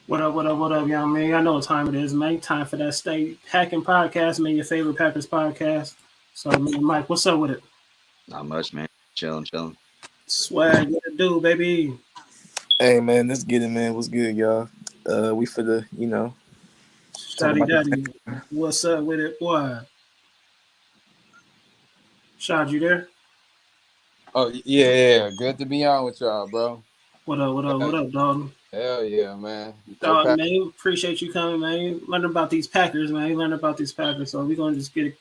What up, what up, what up, young man? I know what time it is, man. Time for that Stay Packin podcast, man, your favorite Packers podcast. So, man, Mike, what's up with it? Not much, man. Chilling, chilling. Swag, what it do, baby? Hey man, let's get it, man. What's good, y'all? We for the, talk Shotty about the Daddy, what's up with it, boy? Shot, you there? Oh yeah. Good to be on with y'all, bro. What up, what up, what up, dog? Hell yeah, man. Go Dog, pack. man, appreciate you coming, man. Learning about these Packers, man. Learning about these Packers. So, we're going to just get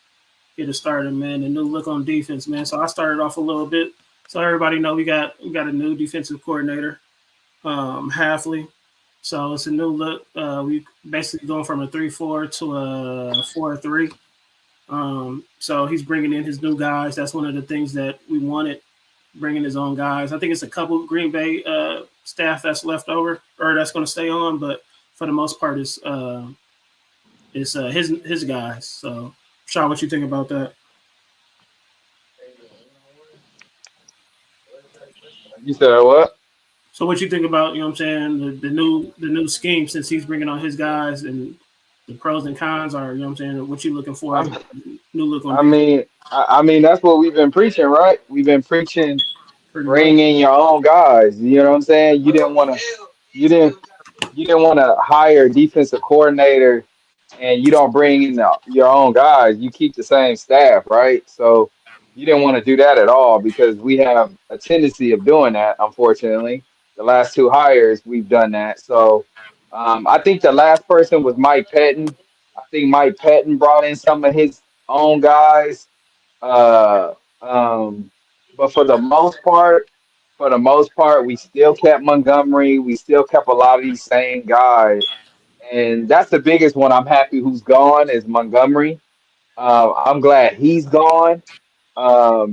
it started, man. The new look on defense, man. So, I started off a little bit. So, everybody know we got a new defensive coordinator, Halfley. So it's a new look. We basically going from a 3-4 to a 4-3. So he's bringing in his new guys. That's one of the things that we wanted, bringing his own guys. I think it's a couple Green Bay staff that's left over or that's going to stay on, but for the most part, it's his guys. So, Sean, what you think about that? You said what? So, what you think about, what I'm saying, the new scheme since he's bringing on his guys and the pros and cons are, what I'm saying, what you looking for, I, new look on I defense, mean, I mean that's what we've been preaching, right? We've been preaching, pretty much. bring in your own guys. You know what I'm saying? You didn't, you didn't want to hire a defensive coordinator, and you don't bring in your own guys. You keep the same staff, right? So you didn't want to do that at all because we have a tendency of doing that. Unfortunately, the last two hires we've done that. So I think the last person was Mike Pettin. I think Mike Pettin brought in some of his own guys. Uh, um, but for the most part, we still kept Montgomery. We still kept a lot of these same guys, and that's the biggest one. I'm happy who's gone is Montgomery. I'm glad he's gone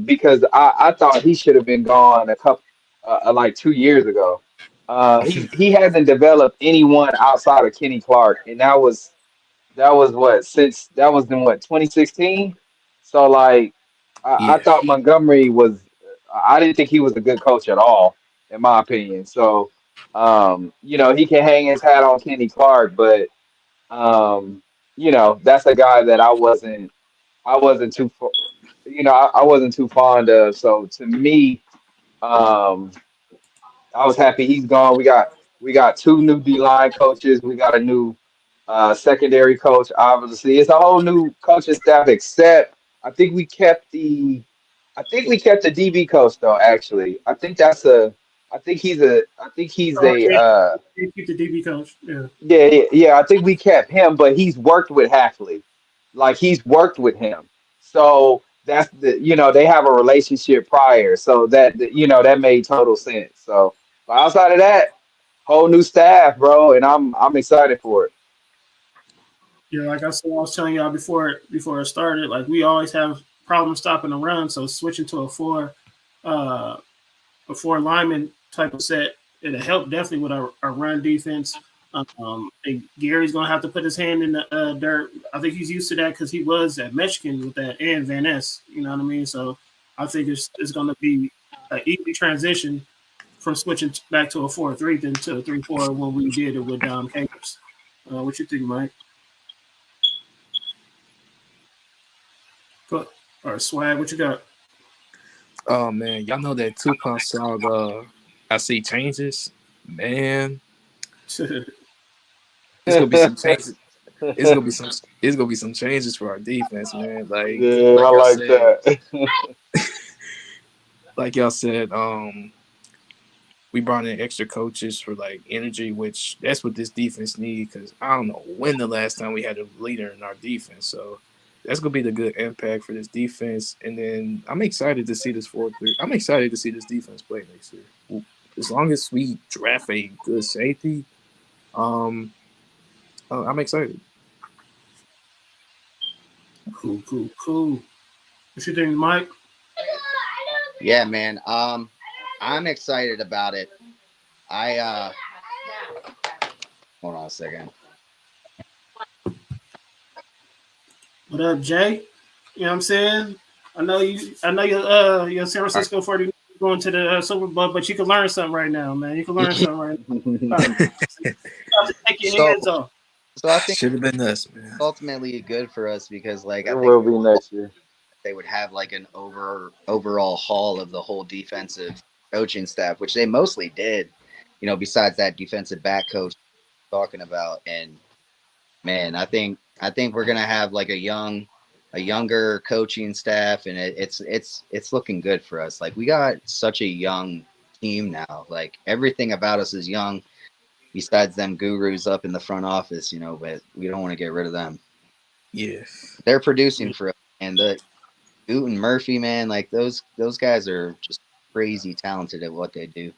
because I thought he should have been gone a couple like 2 years ago. He hasn't developed anyone outside of Kenny Clark, and that was what since that was in what 2016. So like I yeah, thought Montgomery was. I didn't think he was a good coach at all, in my opinion. So he can hang his hat on Kenny Clark, but um, that's a guy that I wasn't too I wasn't too fond of. So to me, um, I was happy he's gone. We got two new D line coaches. We got a new secondary coach. Obviously, it's a whole new coaching staff. Except I think we kept the DB coach though. Actually, I think he's Oh, a yeah, keep the DB coach. Yeah. yeah, yeah, yeah. I think we kept him, but he's worked with Hackley. Like he's worked with him. So that's they have a relationship prior. So that made total sense. So but outside of that, whole new staff, bro, and I'm excited for it. Yeah, like I was telling y'all before it started, like we always have problems stopping the run. So switching to uh, a four lineman type of set, it'll help definitely with our run defense. And Gary's gonna have to put his hand in the dirt. I think he's used to that because he was at Michigan with that and Van Ness. You know what I mean? So I think it's gonna be an easy transition from switching back to a 4-3 than to a 3-4 when we did it with Capers. What you think, Mike? But or swag, what you got? oh man, y'all know that Tupac song. I see changes, man. It's gonna be some changes. It's gonna be some. It's gonna be some changes for our defense, man. Yeah, I Like y'all like said, that. like y'all said. We brought in extra coaches for like energy, which that's what this defense needs. Because I don't know when the last time we had a leader in our defense. So that's gonna be the good impact for this defense. And then I'm excited to see this 4-3. I'm excited to see this defense play next year. As long as we draft a good safety, um, I'm excited. Cool, cool, cool. What you think, Mike? Yeah, man. I'm excited about it. I hold on a second. What up, Jay? You know what I'm saying? I know you're San All right. Francisco 40 going to the Super Bowl, but you can learn something right now, man. You can learn something right now. about to take your So hands off. so I think Should have been us, man. ultimately good for us because like It I think will be next year. they would have like an overall haul of the whole defensive coaching staff, which they mostly did. Besides that defensive back coach talking about, and man, I think we're gonna have like a younger coaching staff, and it's looking good for us. Like we got such a young team now. Like everything about us is young, besides them gurus up in the front office, but we don't want to get rid of them. Yeah. They're producing for us, and the Ute and Murphy, man, like those guys are just crazy talented at what they do.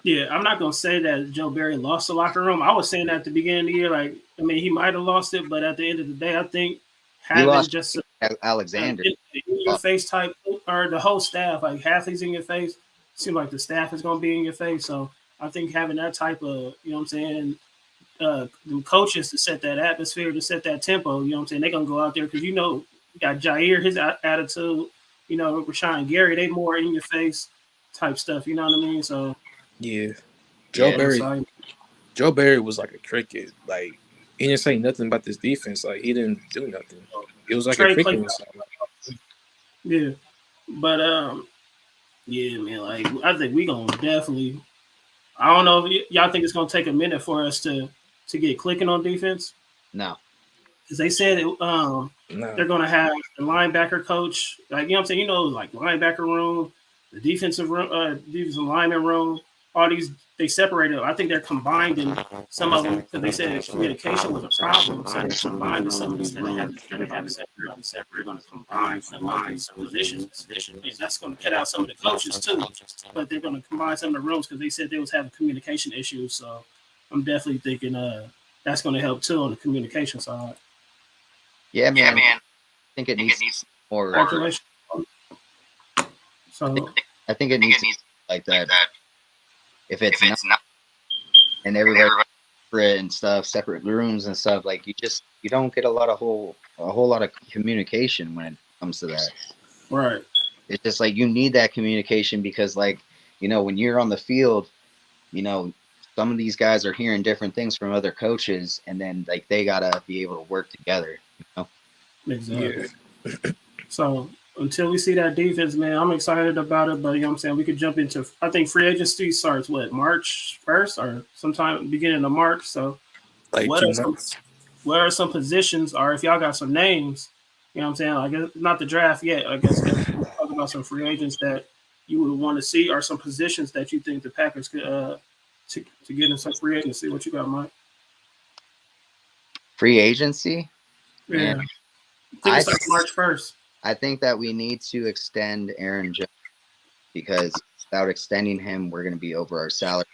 Yeah, I'm not gonna say that Joe Barry lost the locker room. I was saying that at the beginning of the year. Like, I mean, he might have lost it, but at the end of the day, I think He having lost just Alexander. in your face type, or the whole staff, like half is in your face. Seems like the staff is gonna be in your face. So I think having that type of, you know what I'm saying, the coaches to set that atmosphere, to set that tempo, you know what I'm saying, they're gonna go out there because you got Jair, his attitude, Rashawn Gary, they more in your face type stuff. You know what I mean? So Yeah. Joe Yeah, I'm Barry. excited. Joe Barry was like a cricket. Like he didn't say nothing about this defense. Like he didn't do nothing. It was like a Trey cricket play, inside. yeah, but yeah, man, like I think we gonna definitely. I don't know if y'all think it's gonna take a minute for us to get clicking on defense no, because they said No. they're gonna have the linebacker coach, like you know what I'm saying, like linebacker room, the defensive room, defensive lineman room, all these they separated. I think they're combined in some of them because they said communication was a problem, so they combined some instead of having separate. They're gonna combine some of these positions. And that's gonna cut out some of the coaches too, but they're gonna combine some of the rooms because they said they was having communication issues. So I'm definitely thinking that's gonna help too on the communication side. yeah, man. I think it needs more. Congratulations. So I think it needs to be like that. If it's not, and everybody separate and stuff, separate rooms and stuff, like you don't get a whole lot of communication when it comes to that. right, It's just like you need that communication because like when you're on the field, you know some of these guys are hearing different things from other coaches, and then like they gotta be able to work together. You know? Yeah. exactly. So until we see that defense, man, I'm excited about it. But you know what I'm saying, we could jump into. I think free agency starts what March 1st or sometime beginning of March. So Like what two are some months. what are some positions, or if y'all got some names, you know what I'm saying? I guess not the draft yet. I guess talk about some free agents that you would want to see, or some positions that you think the Packers could to get in some free agency. What you got, Mike? Free agency, man. Yeah, I think it I starts March 1st. I think that we need to extend Aaron Jones because without extending him, we're going to be over our salary.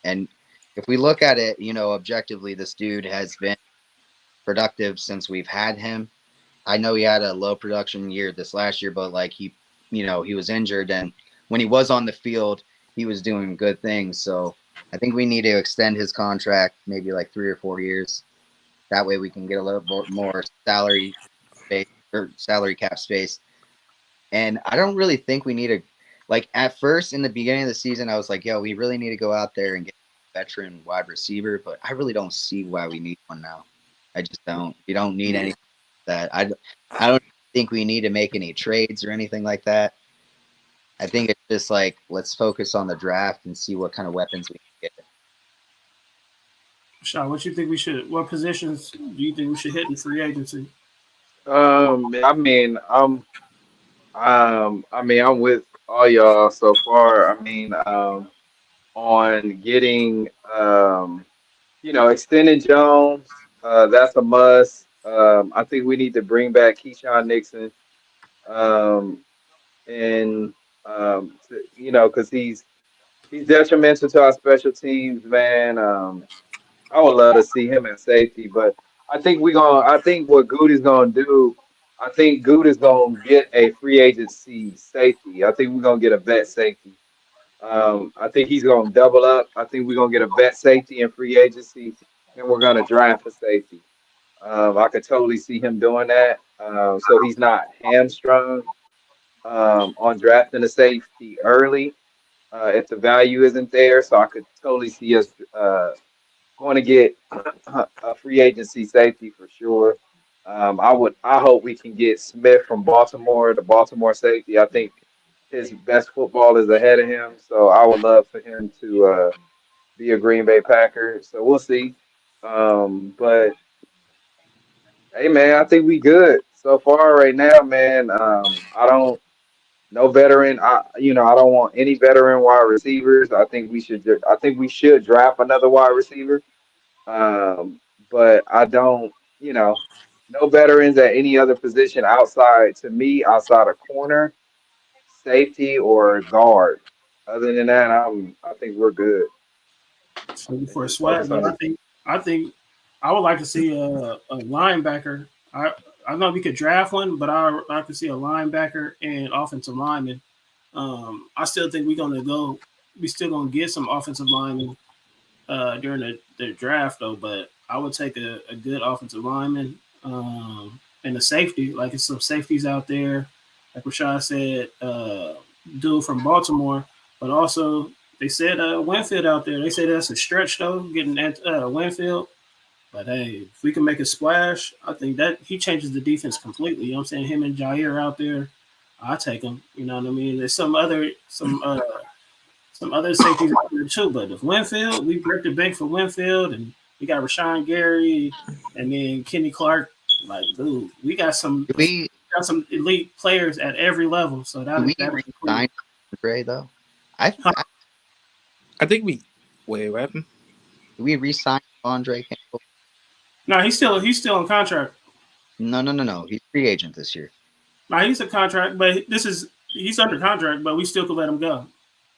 And if we look at it, objectively, this dude has been productive since we've had him. I know he had a low production year this last year, but like he was injured, and when he was on the field, he was doing good things. So I think we need to extend his contract, maybe like 3 or 4 years. That way, we can get a little bit more salary space or salary cap space. And I don't really think we need a like at first in the beginning of the season, I was like, yo, we really need to go out there and get a veteran wide receiver, but I really don't see why we need one now. I just don't. We don't need any that. I don't think we need to make any trades or anything like that. I think it's just like let's focus on the draft and see what kind of weapons we can get. Shaw, what you think we should? What positions do you think we should hit in free agency? I mean, I'm with all y'all so far. I mean, on getting, extending Jones, that's a must. I think we need to bring back Keyshawn Nixon, um, and because he's detrimental to our special teams, man. I would love to see him at safety, but I think what Good is gonna do, I think Good is gonna get a free agency safety. I think we're gonna get a vet safety. I think he's gonna double up. I think we're gonna get a vet safety in free agency, and we're gonna draft a safety. I could totally see him doing that. So he's not hamstrung on drafting a safety early. if the value isn't there. So I could totally see us going to get a free agency safety for sure. I hope we can get Smith from Baltimore, the Baltimore safety. I think his best football is ahead of him. So I would love for him to be a Green Bay Packer. So we'll see. But hey, man, I think we good so far right now, man. I don't no veteran. I don't want any veteran wide receivers. I think we should draft another wide receiver. Um, but I don't, no veterans at any other position outside to me outside of corner, safety, or guard. Other than that, I think we're good. So And for a just swag, focus man, on the I think I would like to see a linebacker. I know we could draft one, but I could see a linebacker and offensive lineman. I still think we're gonna go. We still gonna get some offensive linemen during the draft though. But I would take a good offensive lineman and a safety. Like it's some safeties out there, like Rashad said, dude from Baltimore, but also they said Winfield out there. They say that's a stretch though, getting at Winfield. But hey, if we can make a splash, I think that he changes the defense completely. You know what I'm saying? Him and Jair out there, I take him. You know what I mean? There's some other safeties out there too. But if Winfield, we break the bank for Winfield, and we got Rashawn Gary, and then Kenny Clark. Like, dude, we got some Do we elite players at every level. So do we that re-sign Andre though? I I think we wait. What happened? do we re-sign Andre Campbell? no, he's still on contract. No. He's free agent this year. No, he's a contract, but he's under contract, but we still could let him go.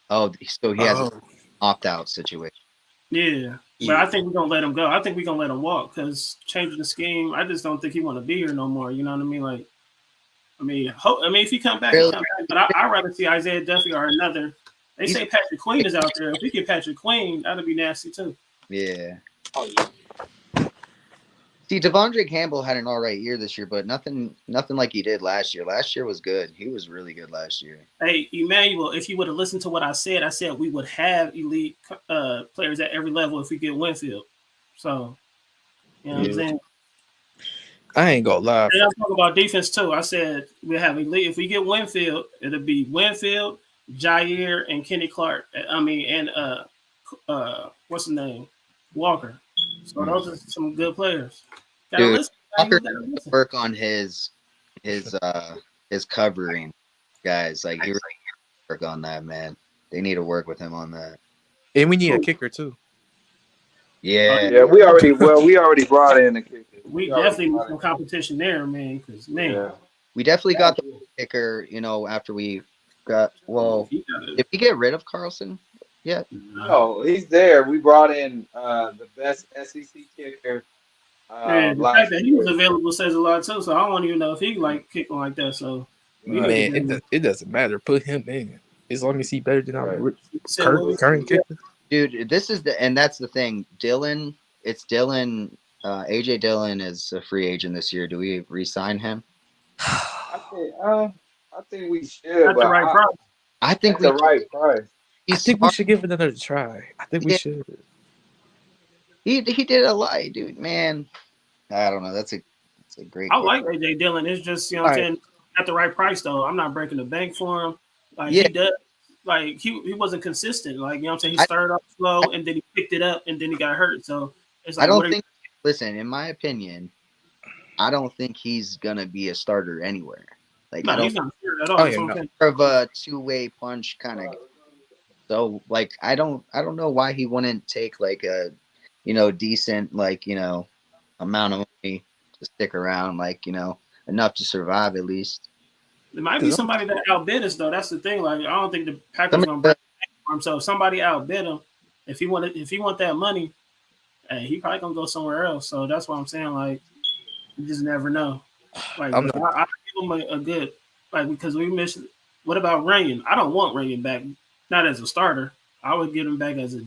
Oh, so he has an Oh, opt-out situation. Yeah, but yeah. I think we're gonna let him go. I think we're gonna let him walk because changing the scheme. I just don't think he want to be here no more. You know what I mean? Like, if he come back, he Really? come back. But I'd rather see Isaiah Duffy or another. They say Patrick Queen is out there. If we get Patrick Queen, that'd be nasty too. Yeah. Oh yeah. See, Devondre Campbell had an all right year this year, but nothing like he did last year. Last year was good. He was really good last year. Hey, Emmanuel, if you would have listened to what I said we would have elite players at every level if we get Winfield. So, you know what I'm Yeah. saying? I ain't gonna lie. And I'm talking about defense too. I said we have elite. If we get Winfield, it'll be Winfield, Jair, and Kenny Clark. I mean, and what's his name? Walker. So those are some good players. Gotta Dude, listen. Walker Gotta needs to listen. work on his covering, guys. Like he really needs to work on that, man. They need to work with him on that. And we need a kicker too. Yeah. Yeah, we already brought in the kicker. We We already definitely need brought some in. competition there, man. Because man, Yeah. We definitely got the kicker, after we got he gotta, did we get rid of Carlson? Yeah. No, he's there. We brought in the best SEC kicker Man, the fact last that he was year. available says a lot too. So I don't even know if he like kicking like that. So we need Right. to Man, get him. it doesn't matter. Put him in as long as he better than our Right. Said what we current kicker. Dude, that's the thing. Dylan, AJ Dillon is a free agent this year. Do we re-sign him? I think we should, at the but right price. I think at we the right price. I he's think we smart. should give it another try. I think we Yeah, should. he did a lot, dude. Man, I don't know. That's a great I question. like AJ Dillon. It's just All what I'm right. saying at the right price though. I'm not breaking the bank for him. Like Yeah, he does. Like he wasn't consistent. Like I'm saying, he I, started off slow and then he picked it up and then he got hurt. So it's I like, what don't are you? think. Listen, in my opinion, I don't think he's gonna be a starter anywhere. Like I No, don't he's not sure at all. Oh That's yeah, what I'm no. saying. of a two-way punch kind of. So like I don't know why he wouldn't take like a decent amount of money to stick around, like enough to survive at least. There might be 'Cause somebody that outbid us though. That's the thing. Like I don't think the Packers Somebody, gonna break the bank for him. So if somebody outbid him, if he want that money, hey, he probably gonna go somewhere else. So that's why I'm saying like you just never know. Like, I'm but not. I give him a good because we missed. What about Runyon? I don't want Runyon back, not as a starter. I would get him back as a.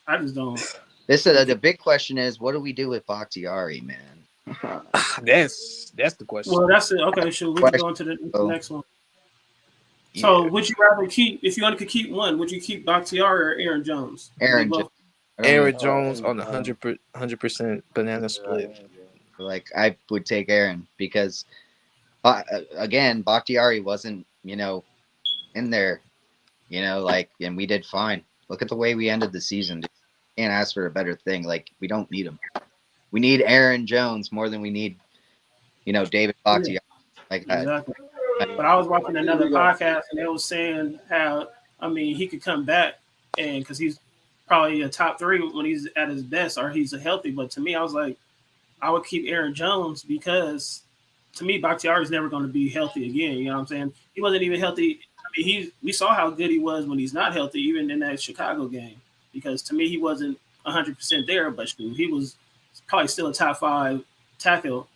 I just don't. the big question is, what do we do with Bakhtiari, man? That's the question. Well, that's it. Okay, sure. We can go into the So, next one. So Yeah, would you rather keep if you only could keep one? Would you keep Bakhtiari or Aaron Jones? 'Cause they Aaron Jones. both. I don't know. Aaron Oh, Jones Aaron on the Jones. 100% banana Yeah, split. Aaron Jones. Like I would take Aaron because again, Bakhtiari wasn't, in there, like, and we did fine. Look at the way we ended the season. Dude. Can't ask for a better thing. Like we don't need him. We need Aaron Jones more than we need, David Yeah, Bakhtiari. Like that. exactly. Yeah, But I was I watching think another we got. podcast and they was saying how he could come back and because he's probably a top three when he's at his best or he's healthy. But to me, I was like, I would keep Aaron Jones because to me, Bakhtiari is never going to be healthy again. You know what I'm saying? He wasn't even healthy. I mean, we saw how good he was when he's not healthy, even in that Chicago game. Because to me, he wasn't 100% there, but shoot, he was probably still a top five tackle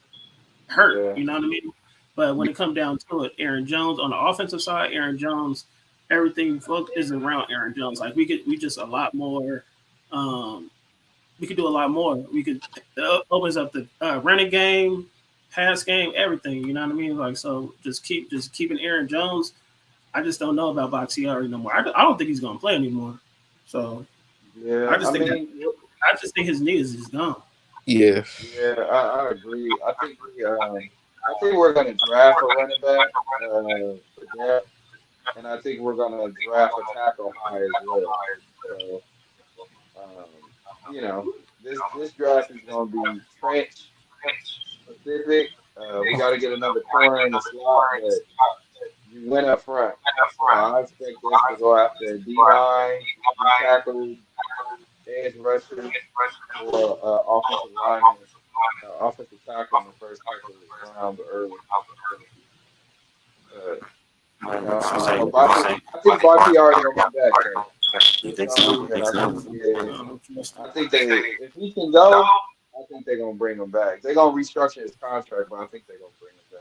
hurt. Yeah, You know what I mean? But when it comes down to it, Aaron Jones on the offensive side, Aaron Jones, everything is around Aaron Jones. Like we just a lot more. Um, we could do a lot more. We could opens up the running game, pass game, everything. You know what I mean? Like so, just keeping Aaron Jones. I just don't know about Bakhtiari no more. I don't think he's gonna play anymore. So yeah. I I just think that mean, I just think his knee is just gone. Yeah, yeah, I agree. I think we're gonna draft a running back for depth, and I think we're gonna draft a tackle high as well. So, um, this draft is gonna be trench specific. We got to get another corner in the slot, but you went up front. So I expect us to go after a D line, D tackle, edge rusher, or offensive tackle in the first couple of rounds early. But I don't know. I think Bakhtiari gonna come back though. For some reason, I think yeah, I think they if he can go, I think they're gonna bring him back. They're gonna restructure his contract, but I think they're gonna bring him back.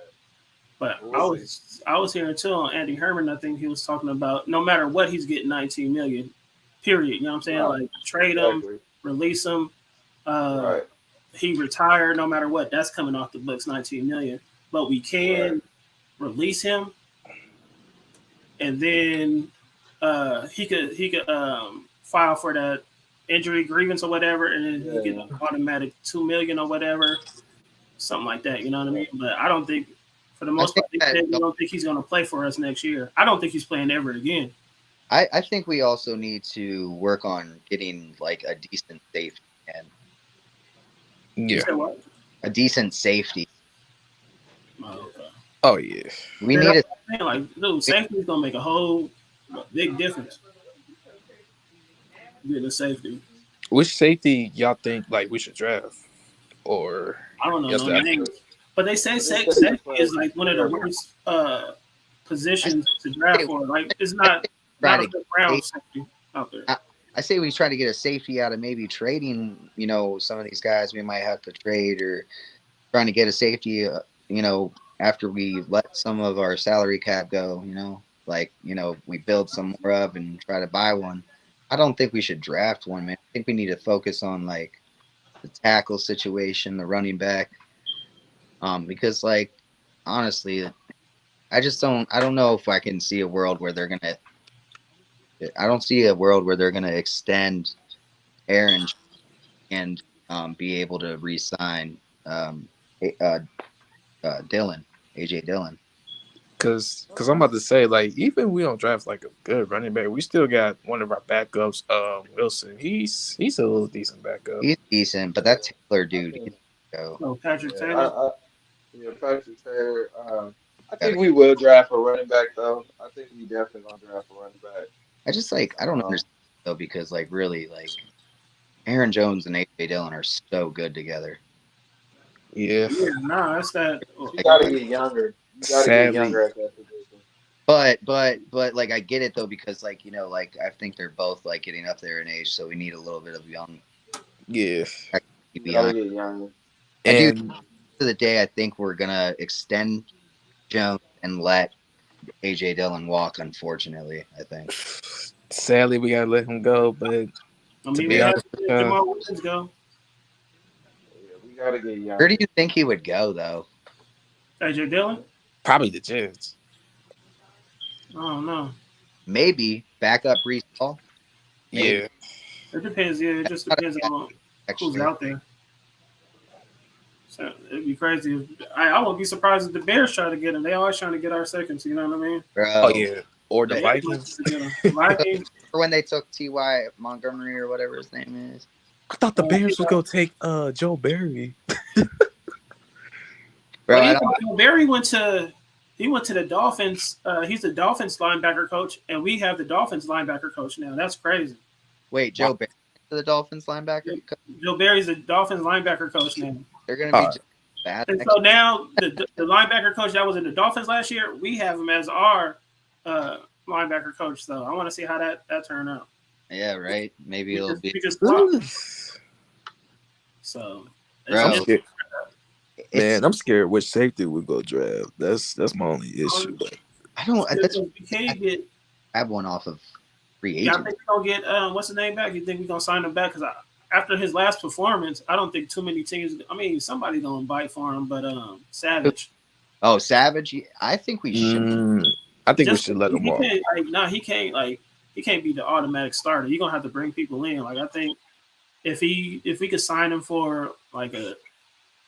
But But we'll I see. was I was hearing too on Andy Herman. I think he was talking about no matter what, he's getting 19 million. Period. You know what I'm saying? Right. Like trade him, Exactly. release him. Uh, Right. he retired. No matter what, that's coming off the books. 19 million. But we Right. can release him, and then he could file for that injury grievance or whatever, and then he get Yeah. automatic 2 million or whatever, something like that. You know what I mean? Right. But I don't think, for the I most think part, they that said we don't think he's going to play for us next year. I don't think he's playing ever again. I think we also need to work on getting like a decent safety and You yeah. said what? a decent safety. Oh, okay. Oh yeah. We Yeah, need that's a what I'm saying. Like, dude, safety is going to make a whole big difference. Getting a safety. Which safety y'all think like we should draft, or I don't know y'all no think? names, but they say I think safety safety is first like one is of the terrible. worst I positions to draft say, for. Like, it's I say not trying a to good get round safety out there. I say we try to get a safety out of maybe trading, some of these guys we might have to trade or trying to get a safety, after we let some of our salary cap go, like, we build some more up and try to buy one. I don't think we should draft one, man. I think we need to focus on like the tackle situation, the running back, because like honestly, I don't know if I can see a world where I don't see a world where they're gonna extend Aaron and be able to re-sign uh, Dylan, AJ Dillon. Cause I'm about to say like even if we don't draft like a good running back, we still got one of our backups, Wilson. He's a little decent backup. He's decent, but that Taylor I dude, think. he go No, Patrick Yeah. Taylor. Yeah. Patrick Taylor. I gotta. think we will draft a running back though. I think we definitely gonna draft a running back. I just like I don't Um, understand though because like really like Aaron Jones and AJ Dillon are so good together. Yeah. Yeah, nah, that's that. but you Like, gotta get younger. You gotta get Sadly, younger at that position. but like I get it though because like like I think they're both like getting up there in age, so we need a little bit of young yeah. You gotta behind. get younger. I do. And To the day, I think we're gonna extend Jones and let AJ Dillon walk. Unfortunately, I think. sadly we gotta let him go. But I to mean, be they had honest to with let you, Jamal Williams go. Yeah, we gotta get Where do younger. you think he would go though? AJ Dillon. probably the Jets. don't know. Maybe backup Brees Hall. Maybe. Yeah. It depends. Yeah, it just depends on Next who's year. out there. So it'd be crazy. I won't be surprised if the Bears try to get him. They always trying to get our seconds. You know what I mean? Bro. Oh yeah. Or the They Vikings. get him. Vikings. Or when they took T.Y. Montgomery or whatever his name is. I thought the Bears Yeah. was gonna take Joe Barry. Bro, I Well, don't, Barry went to the Dolphins. He's the Dolphins linebacker coach, and we have the Dolphins linebacker coach now. That's crazy. wait, Joe Barry, the Dolphins linebacker? Joe Barry's the Dolphins linebacker coach now. They're going to be All just bad. And next so now the linebacker coach that was in the Dolphins last year, we have him as our linebacker coach. So I want to see how that turned out. Yeah, right. Maybe it'll be. We just flopped. So Bro, I'm scared. It's- Man, I'm scared which safety we go draft. That's my only issue. But I don't. That's, we can't get. have one off of free Yeah, I agent. think we're gonna get what's his name back. You think we're gonna sign him back? Because after his last performance, I don't think too many teams. I mean, somebody gonna bite for him, but Savage. Oh, Savage. I think we should. I think we Just- should let him he walk. can't, he can't be the automatic starter. You're gonna have to bring people in. Like I think if we could sign him for like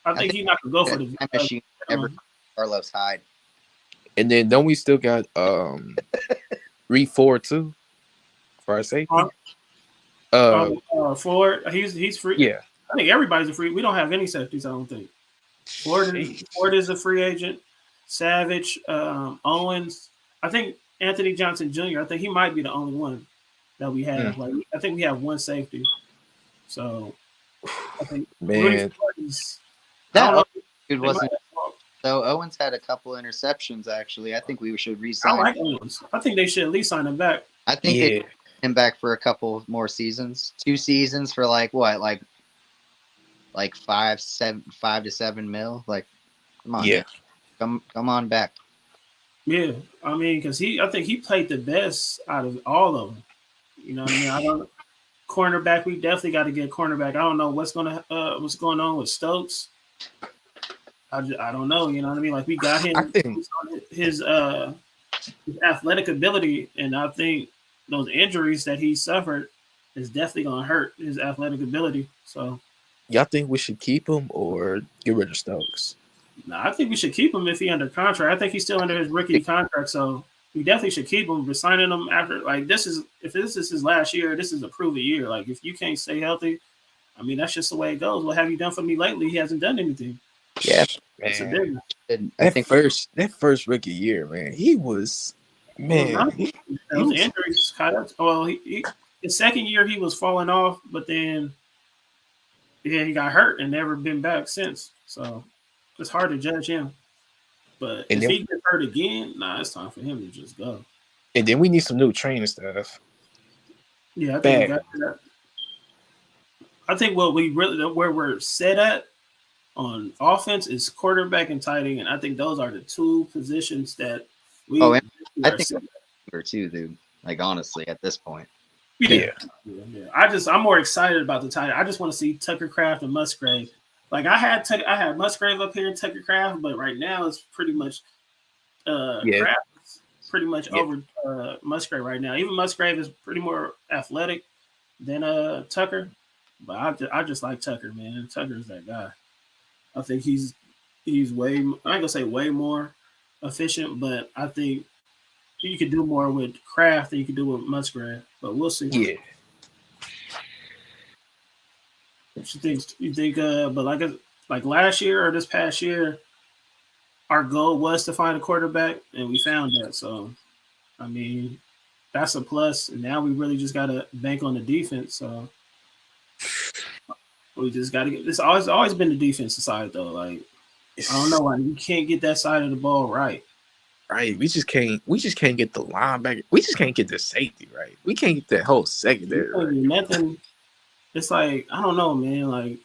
I think he's not gonna go for the Time machine ever. Carlos Hyde. And then don't we still got Reed Ford too for our safety? Ford. He's free. Yeah. I think everybody's a free. We don't have any safeties. I don't think. Ford is a free agent. Savage, Owens. I think Anthony Johnson Jr. I think he might be the only one that we have. Like I think we have one safety. So I think Man. That dude wasn't. So Owens had a couple interceptions. Actually, I think we should I re-sign. like Owens. I think they should at least sign him back. I think Yeah. they should him back for a couple more seasons. 2 seasons for like what? Like 5 to 7 mil. Like, come on, Yeah. come on back. Yeah, I mean, because I think he played the best out of all of them. You know what I mean? Cornerback. We definitely got to get cornerback. I don't know what's going on with Stokes. I don't know. You know what I mean? Like we got him I think his athletic ability, and I think those injuries that he suffered is definitely going to hurt his athletic ability. So, y'all think we should keep him or get rid of Stokes? I think we should keep him if he's under contract. I think he's still under his rookie contract, so we definitely should keep him. But signing him after if this is his last year, this is a proven year. Like if you can't stay healthy, I mean that's just the way it goes. What have you done for me lately? He hasn't done anything. Yeah, That's a Man. difference. and I That think first rookie year, man, he was Those injuries kind of. Well, his second year he was falling off, but then he got hurt and never been back since. So it's hard to judge him. But And if then- he gets hurt again, it's time for him to just go. and then we need some new training staff. Yeah, I think Bad. we got that. I think where we're set at on offense is quarterback and tight end. I think those are the two positions that we. Oh, and we I are think set. or two, dude. Like honestly, at this point, Yeah. I'm more excited about the tight end. I just want to see Tucker Craft and Musgrave. Like I had Musgrave up here and Tucker Craft, but right now it's pretty much Craft is pretty much over Musgrave right now. Even Musgrave is pretty more athletic than Tucker, but I just like Tucker, man. Tucker's that guy. I think he's way. I ain't gonna say way more efficient, but I think you could do more with Kraft than you could do with Musgrave. But we'll see. Yeah. What you think? You think? But like last year or this past year, our goal was to find a quarterback, and we found that. So, I mean, that's a plus. And now we really just got to bank on the defense. So we just got to get. It's always been the defensive side though. Like I don't know why you can't get that side of the ball right. Right. We just can't get the linebacker. We just can't get the safety right. We can't get that whole secondary right. Nothing. It's like I don't know, man. Like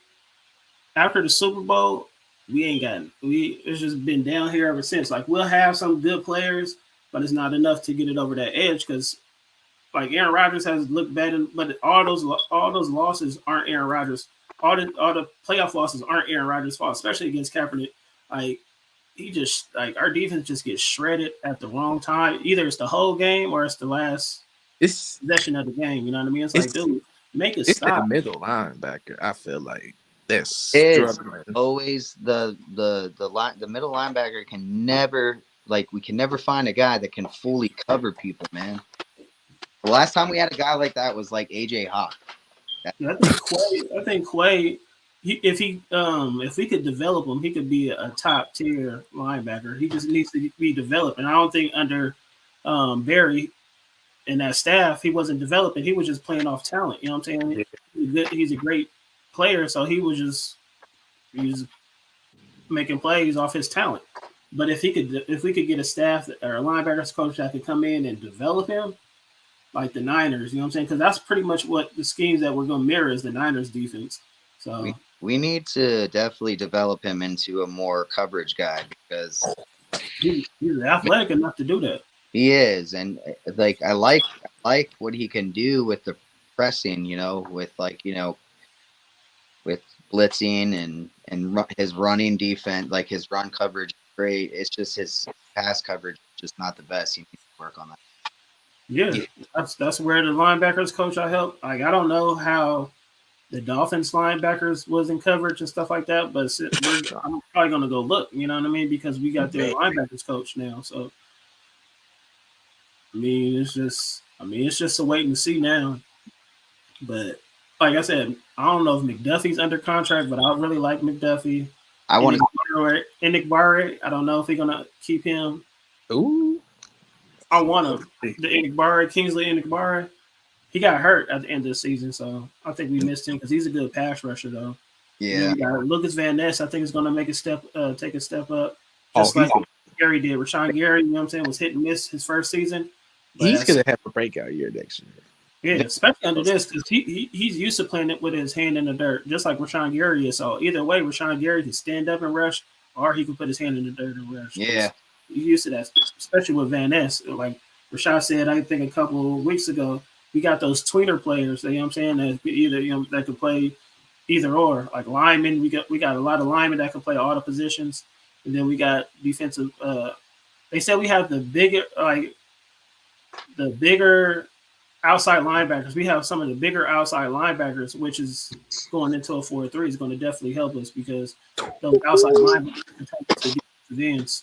after the Super Bowl, we ain't got it's just been down here ever since. Like we'll have some good players, but it's not enough to get it over that edge because like Aaron Rodgers has looked bad, but all those losses aren't Aaron Rodgers. All the playoff losses aren't Aaron Rodgers' fault, especially against Kaepernick. Like he just like our defense just gets shredded at the wrong time. Either it's the whole game or it's the last It's possession of the game. You know what I mean? It's like, it's dude, make it it's that stop. middle linebacker. I feel like that's Is struggling. always the middle linebacker can never we can never find a guy that can fully cover people, man. The last time we had a guy like that was like AJ Hawk. Yeah, I think Quay, if we could develop him, he could be a top tier linebacker. He just needs to be developed, and I don't think under Barry and that staff he wasn't developing. He was just playing off talent. You know what I'm saying? Yeah. He's a great player, so he was making plays off his talent. But if we could get a staff or a linebackers coach that could come in and develop him, like the Niners, you know what I'm saying? Because that's pretty much what the schemes that we're going to mirror is the Niners defense. So We need to definitely develop him into a more coverage guy because he's athletic enough to do that. he is, and I like what he can do with the pressing, with blitzing and his running defense, like his run coverage is great. It's just his pass coverage is just not the best. He needs to work on that. Yeah, that's where the linebackers coach I help. Like I don't know how the Dolphins linebackers was in coverage and stuff like that, but I'm probably gonna go look. You know what I mean? Because we got their linebackers coach now. So it's just a wait and see now. But like I said, I don't know if McDuffie's under contract, but I really like McDuffie. I want to Enikbare. I don't know if he's gonna keep him. Ooh, I want him. The Enikbare, Kingsley Enikbare. He got hurt at the end of the season, so I think we missed him because he's a good pass rusher, though. Yeah. Lucas Van Ness, I think, is going to take a step up, just like Gary did. Rashawn Gary, you know what I'm saying, was hit and miss his first season. He's going to have a breakout year next year. Yeah, especially under this because he's used to playing it with his hand in the dirt, just like Rashawn Gary is. So either way, Rashawn Gary can stand up and rush, or he can put his hand in the dirt and rush. Yeah. He's used to that, especially with Van Ness. Like Rashad said, I think a couple of weeks ago, we got those tweener players, you know what I'm saying, that either that could play either or. Like linemen, we got a lot of linemen that can play all the positions. And then we got defensive they said we have the bigger outside linebackers. We have some of the bigger outside linebackers, which is going into a 4-3 is going to definitely help us because those outside linebackers can take us to defensive ends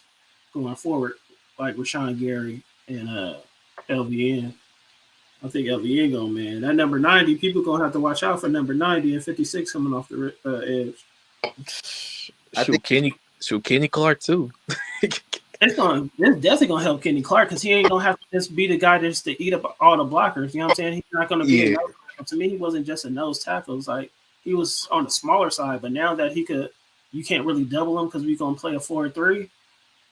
going forward, like Rashawn Gary and LVN. I think LVN going, man. That number 90, people going to have to watch out for number 90 and 56 coming off the edge. Kenny Clark, too. It's definitely going to help Kenny Clark because he ain't going to have to just be the guy just to eat up all the blockers. You know what I'm saying? He's not going to be a nose tackle. To me, he wasn't just a nose tackle. It's like he was on the smaller side, but now that you can't really double him because we're going to play a 4-3.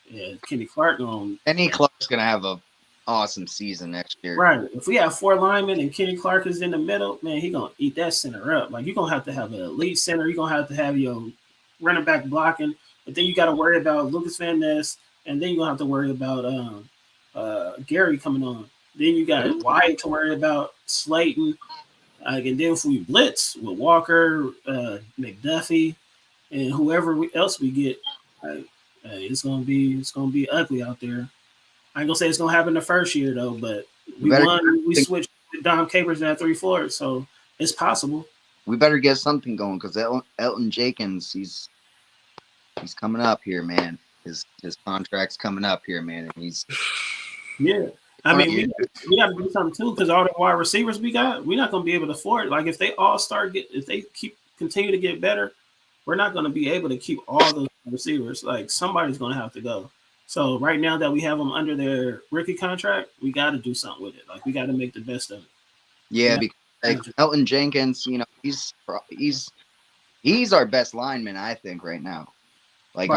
Yeah, Kenny Clark's going to have a awesome season next year. Right. If we have 4 linemen and Kenny Clark is in the middle, man, he's going to eat that center up. Like, you're going to have an elite center. You're going to have your running back blocking. But then you got to worry about Lucas Van Ness. And then you're going to have to worry about Gary coming on. Then you got Wyatt to worry about, Slayton. And then if we blitz with Walker, McDuffie, and whoever else we get, it's going to be ugly out there. I ain't gonna say it's gonna happen the first year though, but we switched Dom Capers at 3-4, so it's possible. We better get something going because Elton Jenkins, he's coming up here, man. His contract's coming up here, man, and he's I mean, we got to do something too because all the wide receivers we got, we're not gonna be able to afford it. Like if they all if they continue to get better, we're not gonna be able to keep all those receivers. Like somebody's gonna have to go. So right now that we have them under their rookie contract, we got to do something with it. Like we got to make the best of it. Yeah, because Elton Jenkins, he's our best lineman, I think, right now. Like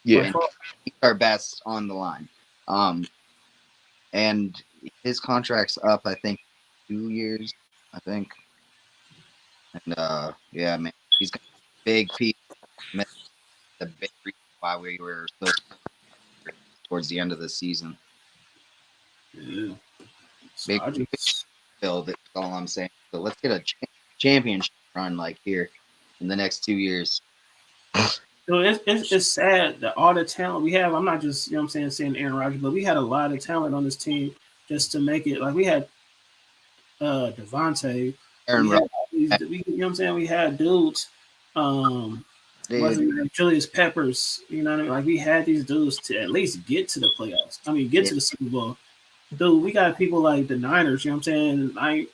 he's our best on the line. And his contract's up, I think, 2 years. I think, and man, he's got a big piece. The big reason why we were so towards the end of the season. Yeah. So big build. That's all I'm saying. So let's get a championship run like here in the next 2 years. So it's sad that all the talent we have. I'm not just saying Aaron Rodgers, but we had a lot of talent on this team just to make it. Like we had Devontae, Aaron we had Rodgers, these. We had dudes. dude. Wasn't like Julius Peppers. You know what I mean? Like we had these dudes to at least get to the playoffs. I mean, get Yeah, to the Super Bowl. Dude, we got people like the Niners. You know what I'm saying?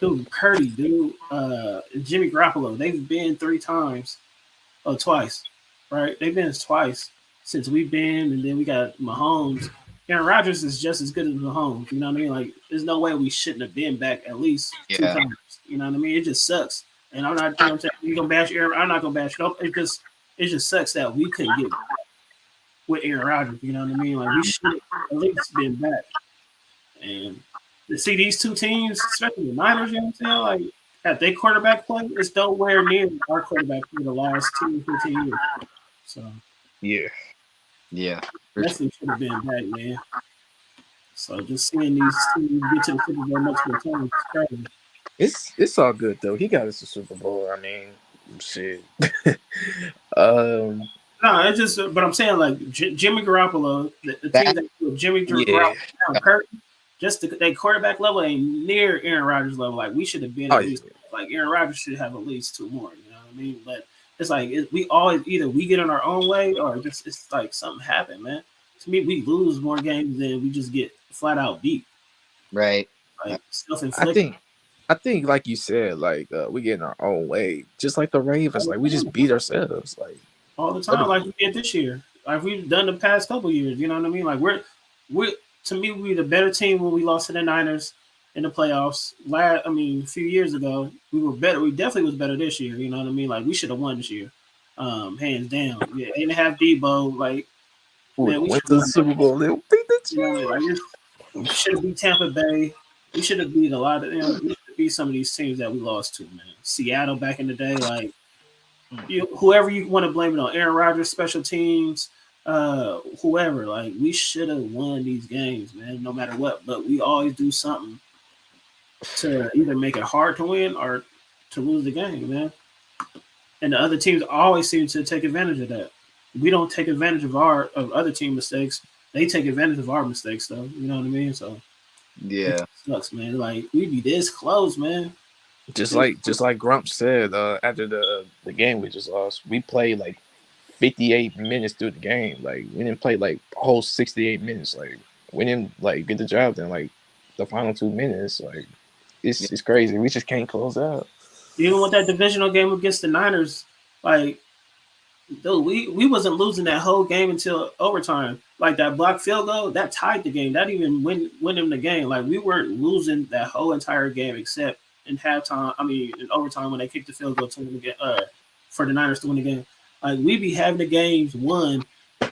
Dude, Purdy, dude, Jimmy Garoppolo. They've been 3 times. Oh, twice, right? They've been twice since we've been, and then we got Mahomes. Aaron Rodgers is just as good as Mahomes. You know what I mean? Like, there's no way we shouldn't have been back at least 2 times. You know what I mean? It just sucks. And I'm not, you know what I'm saying? You gonna bash Aaron? I'm not gonna bash. Nope. It just sucks that we couldn't get with Aaron Rodgers. You know what I mean? Like, we should have at least been back. And to see these two teams, especially the Niners, you know what I'm saying? Like, at their quarterback play, it's nowhere near our quarterback for the last 10, 15 years. So, Yeah. yeah. definitely should have been back, man. So, just seeing these teams get to the Super Bowl multiple times is crazy. It's all good though. He got us the Super Bowl. I mean, shit. um, No, it's just, but I'm saying, like, Jimmy Garoppolo, the team that Jimmy yeah. Garoppolo, Kurt, just that quarterback level ain't near Aaron Rodgers level. Like, we should have been Oh, at least, like, Aaron Rodgers should have at least 2 more. You know what I mean? But it's like, we always either we get on our own way or just it's like something happened, man. To me, we lose more games than we just get flat out beat. Right. Like, self-inflicted. I think, like you said, like we get in our own way, just like the Ravens. Like we just beat ourselves, like all the time, like we did this year, like we've done the past couple years. You know what I mean? Like we're to me, we the better team when we lost to the Niners in the playoffs. A few years ago, we were better. We definitely was better this year. You know what I mean? Like we should have won this year, hands down. Yeah, 8.5 Debo. Like, man, we went should to have the won. Super Bowl. They beat the You know, like we should have beat Tampa Bay. We should have beat a lot of them. We should have beat some of these teams that we lost to, man. Seattle back in the day, like whoever you want to blame it on, Aaron Rodgers, special teams, whoever. Like we should have won these games, man, no matter what. But we always do something to either make it hard to win or to lose the game, man. And the other teams always seem to take advantage of that. We don't take advantage of other team mistakes. They take advantage of our mistakes, though. You know what I mean? So Yeah. it sucks, man. Like we be this close, man. just like Grump said after the game we just lost, we played like 58 minutes through the game. Like we didn't play like a whole 68 minutes. Like we didn't like get the job done. Like the final 2 minutes, like it's crazy. We just can't close out. Even with that divisional game against the Niners, like, dude, we wasn't losing that whole game until overtime. Like that block field goal, that tied the game. That even win them the game. Like we weren't losing that whole entire game except in halftime. I mean, in overtime when they kicked the field goal to win the game, for the Niners to win the game. Like we be having the games won,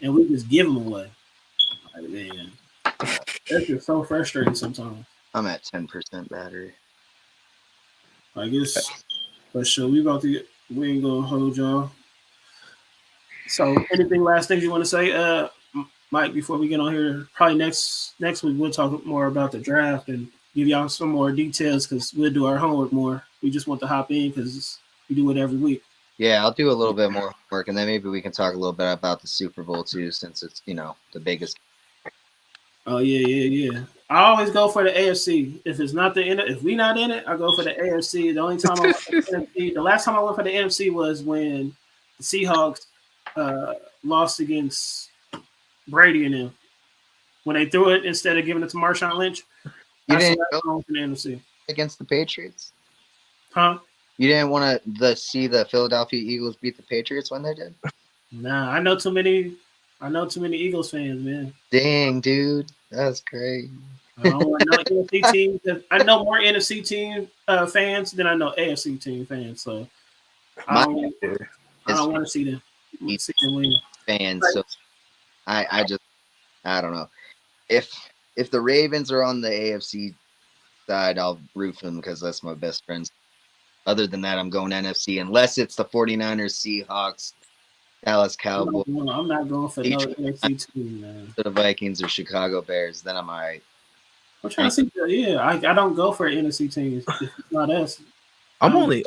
and we just give them away. Like, man, that's just so frustrating sometimes. I'm at 10% battery. I guess, but sure, we ain't gonna hold y'all. So, anything last things you want to say, Mike, before we get on here? Probably next week we'll talk more about the draft and give y'all some more details because we'll do our homework more. We just want to hop in because we do it every week. Yeah, I'll do a little bit more homework, and then maybe we can talk a little bit about the Super Bowl too, since it's the biggest. Oh yeah. I always go for the AFC. If it's not if we not in it, I go for the AFC. The only time the last time I went for the NFC was when the Seahawks lost against Brady and them when they threw it instead of giving it to Marshawn Lynch. You didn't go for the NFC against the Patriots, huh? You didn't want to see the Philadelphia Eagles beat the Patriots when they did? Nah, I know too many Eagles fans, man. Dang, dude, that's great. I don't want no NFC teams. I know more NFC team fans than I know AFC team fans. So I don't want to see them win. Fans, so I don't know if the Ravens are on the AFC side, I'll root for them because that's my best friends. Other than that, I'm going NFC unless it's the 49ers, Seahawks, Dallas Cowboys. I'm not going for no NFC team, man. The Vikings or Chicago Bears, then I'm all right. I'm trying to see. Yeah, I don't go for NFC teams. If it's not us. I'm only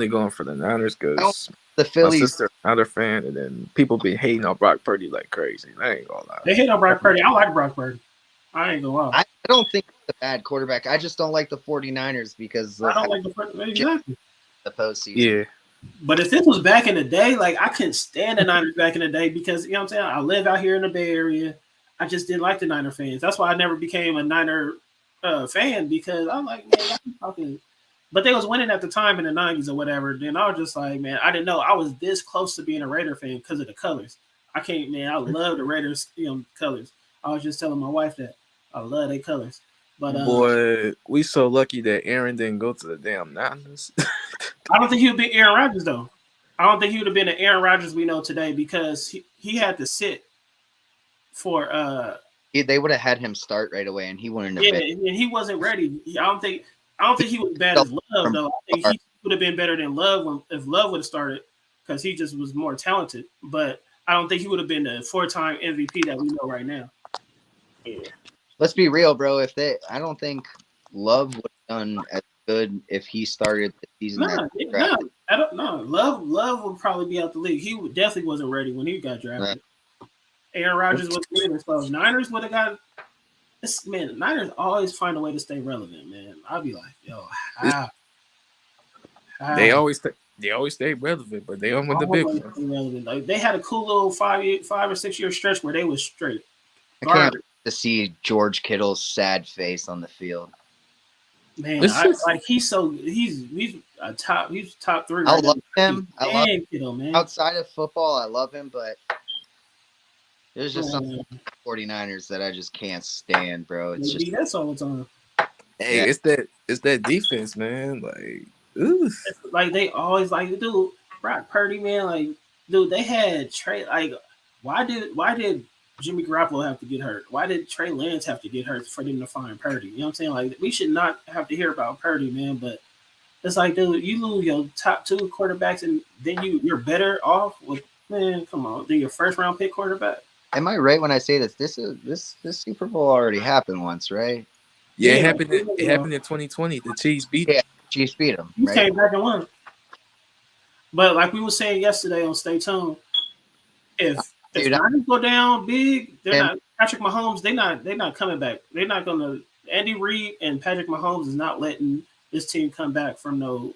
going for the Niners I don't because the my Phillies. sister another fan, and then people be hating on Brock Purdy like crazy. I ain't gonna lie. They hate on Brock Purdy. I like Brock Purdy. I ain't gonna lie. I don't think he's a bad quarterback. I just don't like the 49ers because I of how don't like exactly. the postseason. Yeah, But if this was back in the day, like I couldn't stand the Niners back in the day because you know what I'm saying. I live out here in the Bay Area. I just didn't like the Niner fans. That's why I never became a Niner fan because I'm like, man, y'all keep talking. But they was winning at the time in the '90s or whatever. Then I was just like, man, I didn't know I was this close to being a Raider fan because of the colors. I can't, man. I love the Raiders, colors. I was just telling my wife that I love their colors. But boy, we so lucky that Aaron didn't go to the damn Niners. I don't think he would be Aaron Rodgers though. I don't think he would have been the Aaron Rodgers we know today because he had to sit for They would have had him start right away, and he wouldn't have yeah, been. and he wasn't ready. I don't think he was bad as Love though. I think he would have been better than Love if Love would have started because he just was more talented. But I don't think he would have been the 4-time MVP that we know right now. Yeah. Let's be real, bro. I don't think Love would have done as good if he started the season. I don't know. Love would probably be out the league. He definitely wasn't ready when he got drafted. Right. Aaron Rodgers was winning, so Niners would have got this. Man, the Niners always find a way to stay relevant, man. I'll be like, yo, how? They always stay relevant, but they don't win the big one. Like, they had a cool little 5 or 6 year stretch where they was straight. I can't wait to see George Kittle's sad face on the field. Man, he's top 3. I love him. I love Kittle, man. Outside of football, I love him, but there's just some 49ers that I just can't stand, bro. It's just that's all the time. Hey, it's that defense, man. Like, oof. Like they always like, dude, Brock Purdy, man. Like, dude, they had Trey. Like, why did Jimmy Garoppolo have to get hurt? Why did Trey Lance have to get hurt for them to find Purdy? You know what I'm saying? Like, we should not have to hear about Purdy, man. But it's like, dude, you lose your top 2 quarterbacks, and then you're better off with, man. Come on, then your first round pick quarterback. Am I right when I say this? This Super Bowl already happened once, right? Yeah, it happened in 2020. The Chiefs beat them. Yeah, Chiefs beat them. You right? came back and won. But like we were saying yesterday on Stay Tuned, if Niners go down big, they're not Patrick Mahomes. They're not coming back. They're not gonna. Andy Reid and Patrick Mahomes is not letting this team come back from no.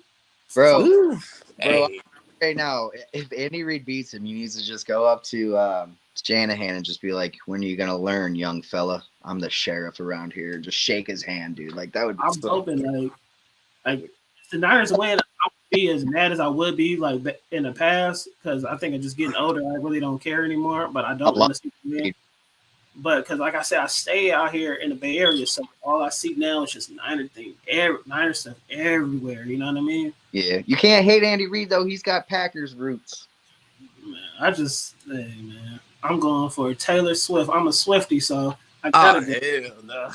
Bro, right now, if Andy Reid beats him, he needs to just go up to Shanahan and just be like, "When are you gonna learn, young fella? I'm the sheriff around here." Just shake his hand, dude. Like that would. I'm hoping like if the Niners win, I would be as mad as I would be like in the past because I think I'm just getting older. I really don't care anymore. But I don't want to see them win. But because, like I said, I stay out here in the Bay Area, so all I see now is just Niner stuff everywhere. You know what I mean? Yeah, you can't hate Andy Reid though. He's got Packers roots. Man, I'm going for Taylor Swift. I'm a Swiftie, so I gotta go. Hell no.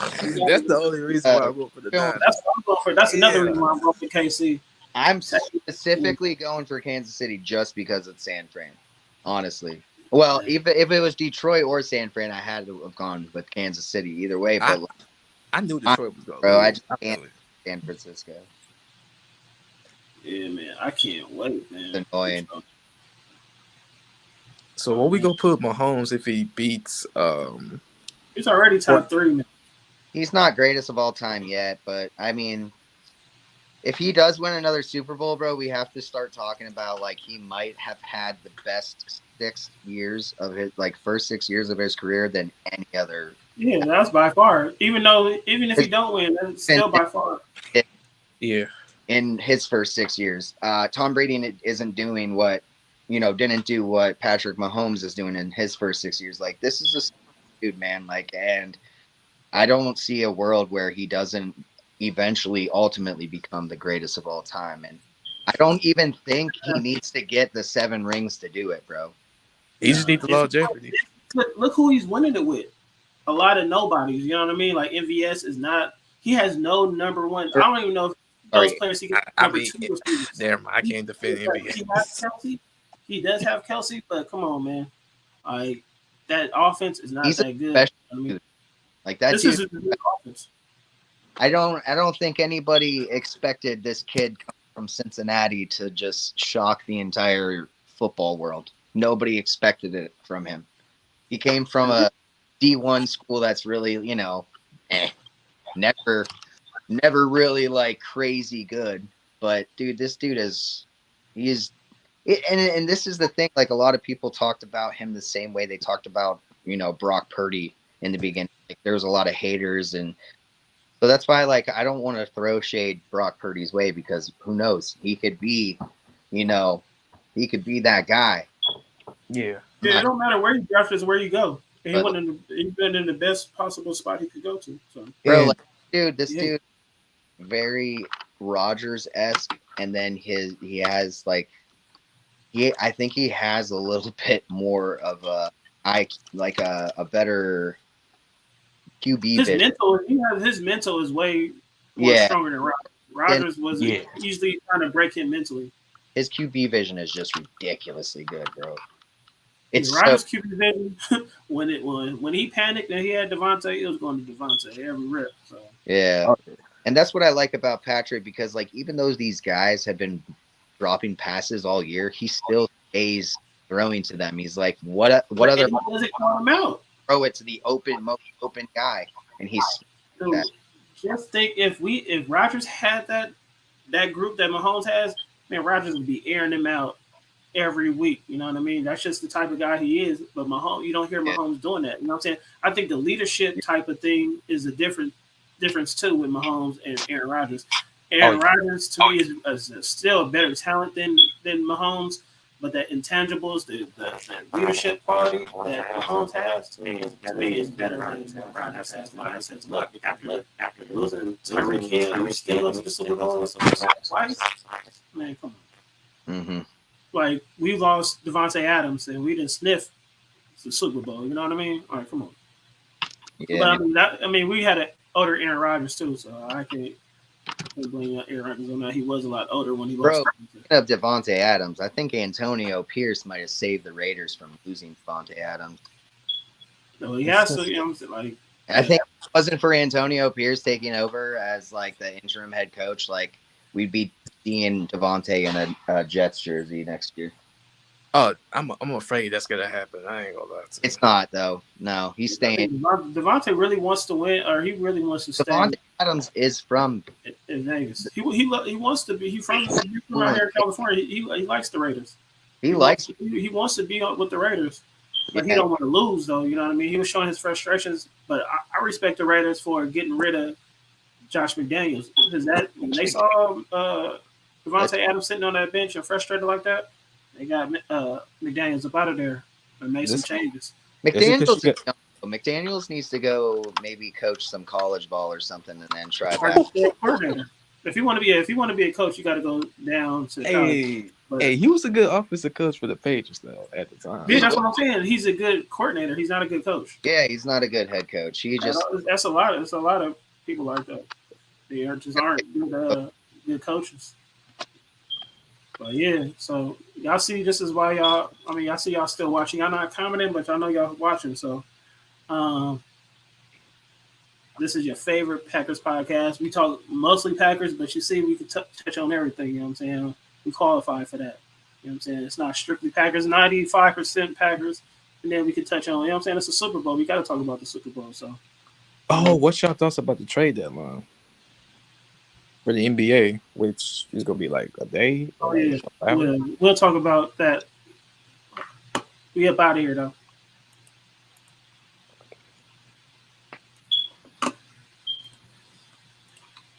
That's the only reason why I go for the Niners. That's what I'm going for. That's another reason why I'm going for KC. I'm specifically going for Kansas City just because it's San Fran. Honestly. Well, if it was Detroit or San Fran, I had to have gone with Kansas City either way. But I knew Detroit was going. Bro, I just can't San Francisco. Yeah, man, I can't wait, man. It's annoying. So what we gonna put Mahomes if he beats? He's already top 3, man. He's not greatest of all time yet, but I mean, if he does win another Super Bowl, bro, we have to start talking about like he might have had the best 6 years of his first 6 years of his career than any other. Yeah, that's by far. Even if he don't win, that's still by far. Yeah. In his first 6 years, Tom Brady isn't doing what didn't do what Patrick Mahomes is doing in his first 6 years. Like this is a dude, man. And I don't see a world where he doesn't eventually ultimately become the greatest of all time. And I don't even think he needs to get the 7 rings to do it, bro. He just needs the longevity. Look who he's winning it with. A lot of nobodies. You know what I mean? Like MVS is not. He has no number one. I don't even know if those players he got number 2 receivers. Damn, I can't defend MVS. He has Kelsey. He does have Kelsey, but come on, man. Like that offense is not that good. I mean, like that. This is a good offense. I don't think anybody expected this kid from Cincinnati to just shock the entire football world. Nobody expected it from him. He came from a D1 school that's really, never really like crazy good. But dude, this dude and this is the thing. Like a lot of people talked about him the same way they talked about Brock Purdy in the beginning. Like there was a lot of haters, and so that's why like I don't want to throw shade Brock Purdy's way because who knows, he could be that guy. Yeah. Yeah, it don't matter where you draft is where you go. And he's been in the best possible spot he could go to. So, bro, And- like, dude, very Rodgers-esque, and then I think he has a little bit more of a better QB vision. his mental is way more stronger than Rodgers. Rodgers was usually trying to break him mentally. His QB vision is just ridiculously good, bro. It's Rodgers' QB vision when he panicked and he had Devontae, it was going to Devontae every rep. So. Yeah. And that's what I like about Patrick because like even though these guys have been dropping passes all year, he still stays throwing to them. He's like, what other doesn't call him out? Throw it to the most open guy, and he's Dude, just think if Rodgers had that group that Mahomes has, man, Rodgers would be airing them out every week. You know what I mean? That's just the type of guy he is. But Mahomes, you don't hear Mahomes doing that. You know what I'm saying? I think the leadership type of thing is a difference too with Mahomes and Aaron Rodgers. Aaron Rodgers to me is still a better talent than Mahomes, but that intangibles, the leadership quality that Mahomes has to me is better than Rodgers has. Rodgers says, look, after losing Tyreek Hill, we still up to the Super Bowl twice. Man, come on. Mm-hmm. Like we lost Devontae Adams and we didn't sniff the Super Bowl. You know what I mean? All right, come on. Yeah, but I mean, we had an older Aaron Rodgers too, so I can't blame Aaron Rodgers on that. He was a lot older when he lost. Of Devontae Adams, I think Antonio Pierce might have saved the Raiders from losing Devontae Adams. No, he has to. You know, like I think if it wasn't for Antonio Pierce taking over as like the interim head coach, like we'd be seeing Devontae in a Jets jersey next year. Oh, I'm afraid that's gonna happen. I ain't gonna lie to you. It's not though. No, he's staying. Devontae really wants to win, or he really wants to stay. Devontae Adams is from in Vegas. He wants to be. He's from out here in California. He likes the Raiders. He wants to be with the Raiders, but he don't want to lose though. You know what I mean? He was showing his frustrations, but I respect the Raiders for getting rid of Josh McDaniels because when they saw Devontae Adams sitting on that bench and frustrated like that, they got McDaniels up out of there and made some changes. McDaniels needs to go maybe coach some college ball or something and then try back. If you want to be a coach, you got to go down to college. Hey, he was a good offensive coach for the Patriots though at the time. Yeah, that's what I'm saying. He's a good coordinator. He's not a good coach. Yeah, he's not a good head coach. That's a lot. It's a lot of people like that. They aren't good coaches. But yeah, so y'all see, this is why y'all. I mean, y'all see y'all still watching. Y'all not commenting, but y'all know y'all watching. So, this is your favorite Packers podcast. We talk mostly Packers, but you see, we can touch on everything. You know what I'm saying? We qualify for that. You know what I'm saying? It's not strictly Packers. 95% Packers, and then we can touch on. You know what I'm saying? It's a Super Bowl. We got to talk about the Super Bowl. So, what's your thoughts about the trade deadline for the NBA, which is gonna be like a day? We'll talk about that. We up out of here though.